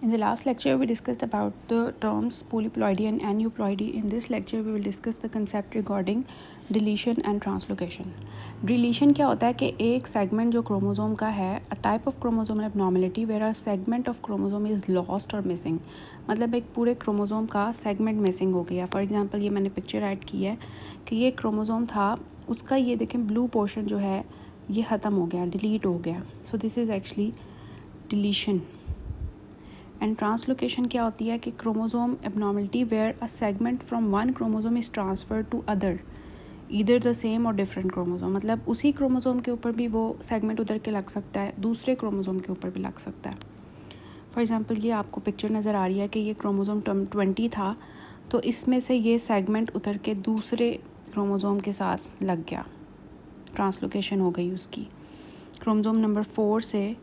In the last lecture, we discussed about the terms polyploidy and aneuploidy. In this lecture, we will discuss the concept regarding deletion and translocation. Deletion क्या होता है कि एक segment जो chromosome का है, a type of chromosomal abnormality where a segment of chromosome is lost or missing. मतलब एक पूरे क्रोमोसोम का segment missing हो गया. For example, ये मैंने picture ऐड की है कि ये क्रोमोसोम था, उसका ये देखें blue portion जो है ये ख़त्म हो गया, delete हो गया. So this is actually deletion. And translocation क्या होती है कि chromosome abnormality where a segment from one chromosome is transfer to other either the same or different chromosome. मतलब उसी क्रोमोसोम के ऊपर भी वो सेगमेंट उधर के लग सकता है, दूसरे क्रोमोसोम के ऊपर भी लग सकता है. फॉर एग्जांपल ये आपको पिक्चर नज़र आ रही है कि ये क्रोमोसोम 20 था, तो इसमें से ये सेगमेंट उतर के दूसरे क्रोमोसोम के साथ लग गया, ट्रांसलोकेशन हो गई उसकी. क्रोमोसोम नंबर 4 से,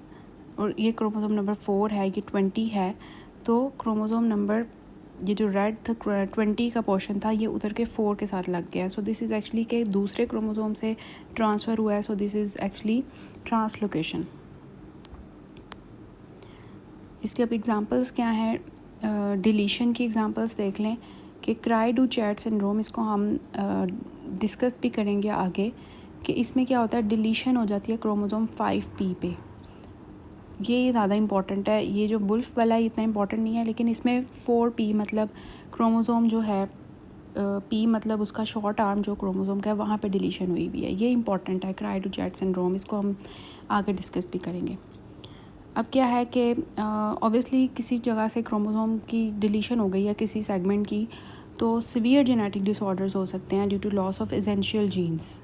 और ये क्रोमोसोम नंबर 4 है, ये 20 है, तो क्रोमोसोम नंबर ये जो रेड था 20 का पोर्शन था, ये उतर के 4 के साथ लग गया. सो दिस इज़ एक्चुअली के दूसरे क्रोमोसोम से ट्रांसफ़र हुआ है. So this is actually translocation. इसके अब एग्जांपल्स क्या हैं, डिलीशन की एग्जांपल्स देख लें कि क्राई-डू-चैट सिंड्रोम, इसको हम डिस्कस भी करेंगे आगे कि इसमें क्या होता है, डिलीशन हो जाती है क्रोमोसोम 5p पे. ये ज़्यादा इम्पॉर्टेंट है. ये जो वुल्फ वाला है इतना इम्पॉर्टेंट नहीं है, लेकिन इसमें 4p मतलब क्रोमोसोम जो है p मतलब उसका शॉर्ट आर्म जो क्रोमोसोम का है वहाँ पे डिलीशन हुई हुई है. ये इंपॉर्टेंट है क्राई-डू-चैट सिंड्रोम, इसको हम आगे डिस्कस भी करेंगे. अब क्या है कि ऑब्वियसली किसी जगह से क्रोमोसोम की डिलीशन हो गई है किसी सेगमेंट की, तो सीवियर जेनेटिक डिसऑर्डर्स हो सकते हैं due to loss of essential genes.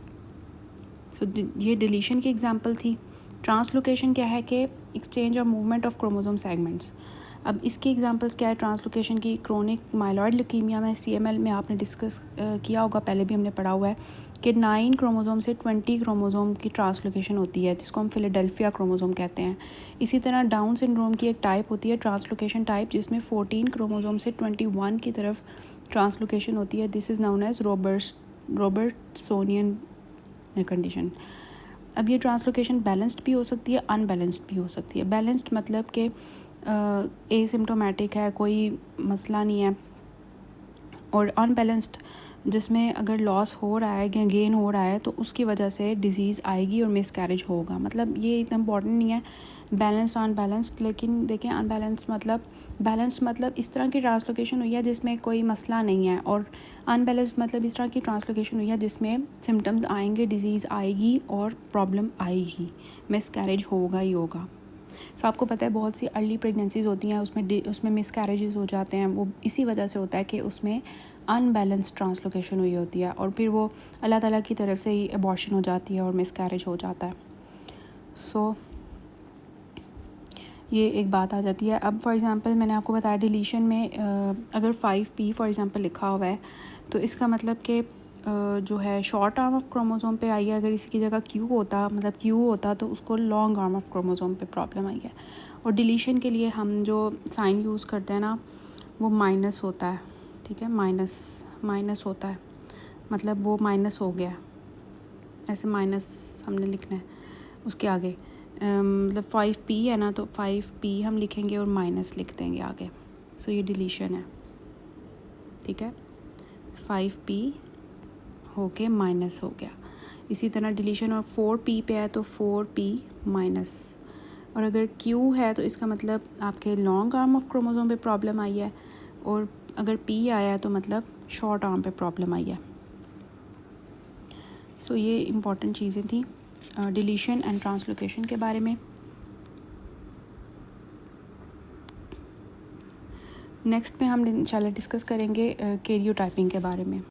So ये डिलीशन की एग्जांपल थी. ट्रांसलोकेशन क्या है कि एक्सचेंज और मूवमेंट ऑफ क्रोमोसोम सेगमेंट्स. अब इसकी एग्जांपल्स क्या है ट्रांसलोकेशन की? क्रोनिक माइलॉइड ल्यूकीमिया में CML में आपने डिस्कस किया होगा, पहले भी हमने पढ़ा हुआ है कि 9 क्रोमोसोम से 20 क्रोमोसोम की ट्रांसलोकेशन होती है, जिसको हम फिलाडेल्फिया क्रोमोसोम कहते हैं. इसी तरह डाउन सिंड्रोम की एक टाइप होती है ट्रांसलोकेशन टाइप, जिसमें 14 क्रोमोसोम से 21 की तरफ ट्रांसलोकेशन होती है. This is known as Robertsonian condition. अब ये ट्रांसलोकेशन बैलेंस्ड भी हो सकती है, अनबैलेंस्ड भी हो सकती है. बैलेंस्ड मतलब कि एसिम्प्टोमेटिक है, कोई मसला नहीं है, और अनबैलेंस्ड जिसमें अगर लॉस हो रहा है या गेन हो रहा है तो उसकी वजह से डिज़ीज़ आएगी और मिसकैरेज होगा. मतलब ये इतना इम्पॉर्टेंट नहीं है बैलेंस्ड अनबैलेंस्ड. लेकिन देखें बैलेंस्ड मतलब इस तरह की ट्रांसलोकेशन हुई है जिसमें कोई मसला नहीं है, और अनबैलेंस्ड मतलब इस तरह की ट्रांसलोकेशन हुई है जिसमें सिम्टम्स आएंगे, डिज़ीज़ आएगी और प्रॉब्लम आएगी, मिसकैरेज होगा ही होगा. सो आपको पता है बहुत सी अर्ली प्रेगनेंसीज होती हैं, उसमें मिसकैरेजेस हो जाते हैं. वो इसी वजह से होता है कि उसमें अनबैलेंस्ड ट्रांसलोकेशन हुई होती है, और फिर वो अल्लाह ताला की तरफ से ही अबॉर्शन हो जाती है और मिसकैरेज हो जाता है. सो ये एक बात आ जाती है. अब फॉर एग्ज़ाम्पल मैंने आपको बताया डिलीशन में अगर 5p फॉर एग्ज़ाम्पल लिखा हुआ है, तो इसका मतलब कि जो है शॉर्ट आर्म ऑफ क्रोमोसोम पे आई है. अगर इसी की जगह Q होता, मतलब Q होता, तो उसको लॉन्ग आर्म ऑफ क्रोमोसोम पे प्रॉब्लम आई है. और डिलीशन के लिए हम जो साइन यूज़ करते हैं ना, वो माइनस होता है. ठीक है, माइनस होता है, मतलब वो माइनस हो गया, ऐसे माइनस हमने लिखना है उसके आगे. मतलब 5p है ना, तो 5p हम लिखेंगे और माइनस लिख देंगे आगे. सो ये डिलीशन है. ठीक है, 5p हो के माइनस हो गया. इसी तरह डिलीशन और 4p पे है तो 4p माइनस. और अगर Q है तो इसका मतलब आपके लॉन्ग आर्म ऑफ क्रोमोसोम पे प्रॉब्लम आई है, और अगर P आया है तो मतलब शॉर्ट आर्म पे प्रॉब्लम आई है. सो ये इम्पॉर्टेंट चीज़ें थी डिलीशन एंड ट्रांसलोकेशन के बारे में. नेक्स्ट में हम इंशाल्लाह डिस्कस करेंगे कैरियोटाइपिंग के बारे में.